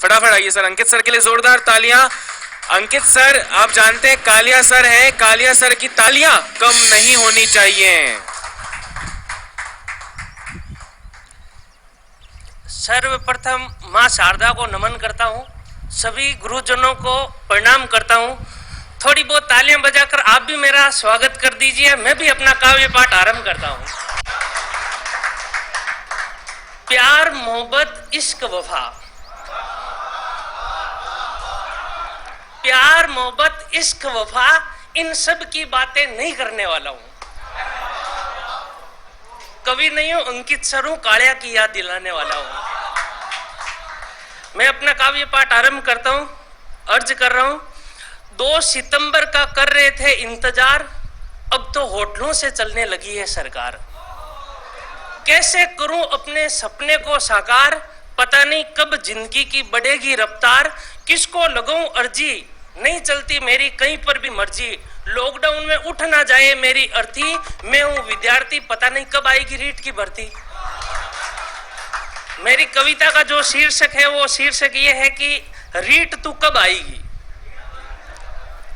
फटाफट आइए सर। अंकित सर के लिए जोरदार तालियां। अंकित सर, आप जानते हैं कालिया सर है, कालिया सर की तालियां कम नहीं होनी चाहिए। सर्वप्रथम मां शारदा को नमन करता हूं, सभी गुरुजनों को प्रणाम करता हूं। थोड़ी बहुत तालियां बजाकर आप भी मेरा स्वागत कर दीजिए। मैं भी अपना काव्य पाठ आरंभ करता हूं। प्यार मोहब्बत इश्क वफा, प्यार मोहब्बत इश्क वफा, इन सब की बातें नहीं करने वाला हूं। कवि नहीं हूं, अंकित सर हूं, कालिया की याद दिलाने वाला हूं। मैं अपना काव्य पाठ आरंभ करता हूं। अर्ज कर रहा हूं। 2 सितंबर का कर रहे थे इंतजार, अब तो होटलों से चलने लगी है सरकार। कैसे करूं अपने सपने को साकार, पता नहीं कब जिंदगी की बढ़ेगी रफ्तार। किसको लगाऊं अर्जी, नहीं चलती मेरी कहीं पर भी मर्जी। लॉकडाउन में उठ ना जाए मेरी अर्थी, मैं हूं विद्यार्थी, पता नहीं कब आएगी रीट की भर्ती। मेरी कविता का जो शीर्षक है वो शीर्षक ये है कि रीट तू कब आएगी।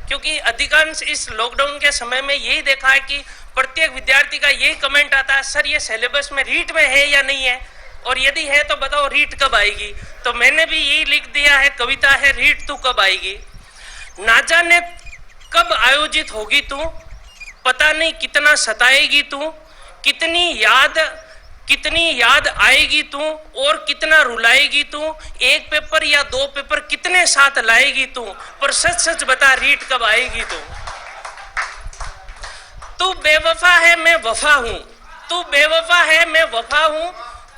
क्योंकि अधिकांश इस लॉकडाउन के समय में यही देखा है कि प्रत्येक विद्यार्थी का यही कमेंट आता है, सर ये सिलेबस में रीट में है या नहीं है, और यदि है तो बताओ रीट कब आएगी। तो मैंने भी यही लिख दिया है, कविता है रीट तू कब आएगी। ना जाने कब आयोजित होगी तू, पता नहीं कितना सताएगी तू, कितनी याद आएगी तू, और कितना रुलाएगी तू। एक पेपर या 2 पेपर कितने साथ लाएगी तू, पर सच सच बता रीट कब आएगी तू। तू बेवफा है मैं वफा हूं, तू बेवफा है मैं वफा हूं,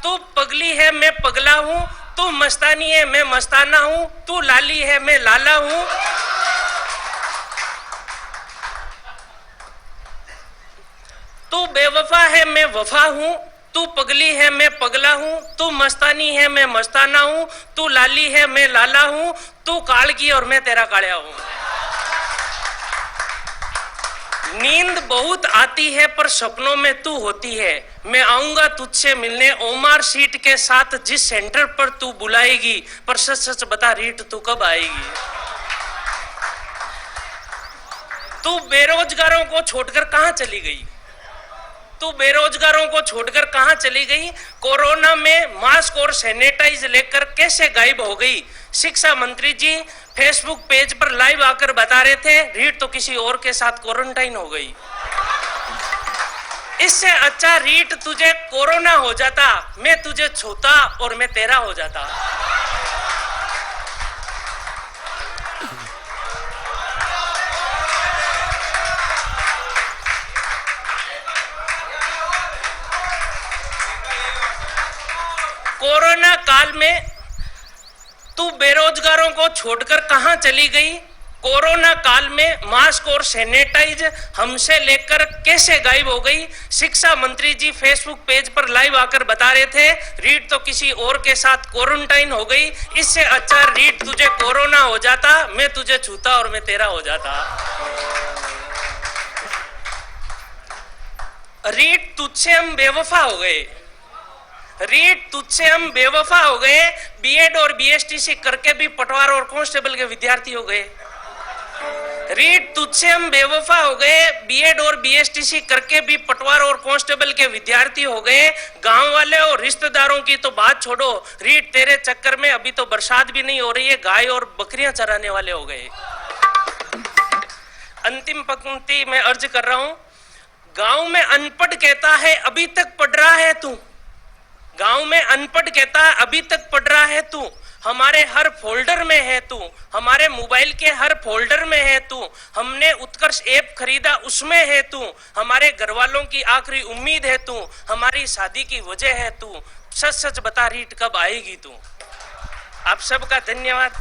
तू पगली है मैं पगला हूं, तू मस्तानी है मैं मस्ताना हूं, तू लाली है मैं लाला हूं। तू बेवफा है मैं वफा हूं, तू पगली है मैं पगला हूं, तू मस्तानी है मैं मस्ताना हूं, तू लाली है मैं लाला हूं, तू कालगी और मैं तेरा कालिया हूं। नींद बहुत आती है पर सपनों में तू होती है, मैं आऊंगा तुझसे मिलने ओमार सीट के साथ जिस सेंटर पर तू बुलाएगी, पर सच सच बता रीट तू कब आएगी। तू बेरोजगारों को छोड़कर कहां चली गई, तू बेरोजगारों को छोड़कर कहां चली गई। कोरोना में मास्क और सैनिटाइज लेकर कैसे गायब हो गई। शिक्षा मंत्री जी फेसबुक पेज पर लाइव आकर बता रहे थे रीट तो किसी और के साथ क्वारंटाइन हो गई। इससे अच्छा रीट तुझे कोरोना हो जाता, मैं तुझे छूता और मैं तेरा हो जाता। कोरोना काल में तू बेरोजगारों को छोड़कर कहां चली गई। कोरोना काल में मास्क और सैनिटाइज हमसे लेकर कैसे गायब हो गई। शिक्षा मंत्री जी फेसबुक पेज पर लाइव आकर बता रहे थे रीट तो किसी और के साथ क्वारंटाइन हो गई। इससे अच्छा रीट तुझे कोरोना हो जाता, मैं तुझे छूता और मैं तेरा हो जाता। रीट तुझसे हम बेवफा हो गए, रीट तुझसे हम बेवफा हो गए। बीएड और बीएसटीसी करके भी पटवार और कांस्टेबल के विद्यार्थी हो गए। रीट तुझसे हम बेवफा हो गए, बीएड और बीएसटीसी करके भी पटवार और कांस्टेबल के विद्यार्थी हो गए। गांव वाले और रिश्तेदारों की तो बात छोड़ो, रीट तेरे चक्कर में अभी तो बरसात भी नहीं हो रही है, गाय और बकरियां चराने वाले हो गए। अंतिम पंक्ति में अर्ज कर रहा हूं। गांव में अनपढ़ कहता है अभी तक पढ़ रहा है तू, गांव में अनपढ़ कहता है अभी तक पढ़ रहा है तू, हमारे हर फोल्डर में है तू, हमारे मोबाइल के हर फोल्डर में है तू, हमने उत्कर्ष ऐप खरीदा उसमें है तू, हमारे घर वालों की आखिरी उम्मीद है तू, हमारी शादी की वजह है तू, सच सच बता रीट कब आएगी तू। आप सबका धन्यवाद।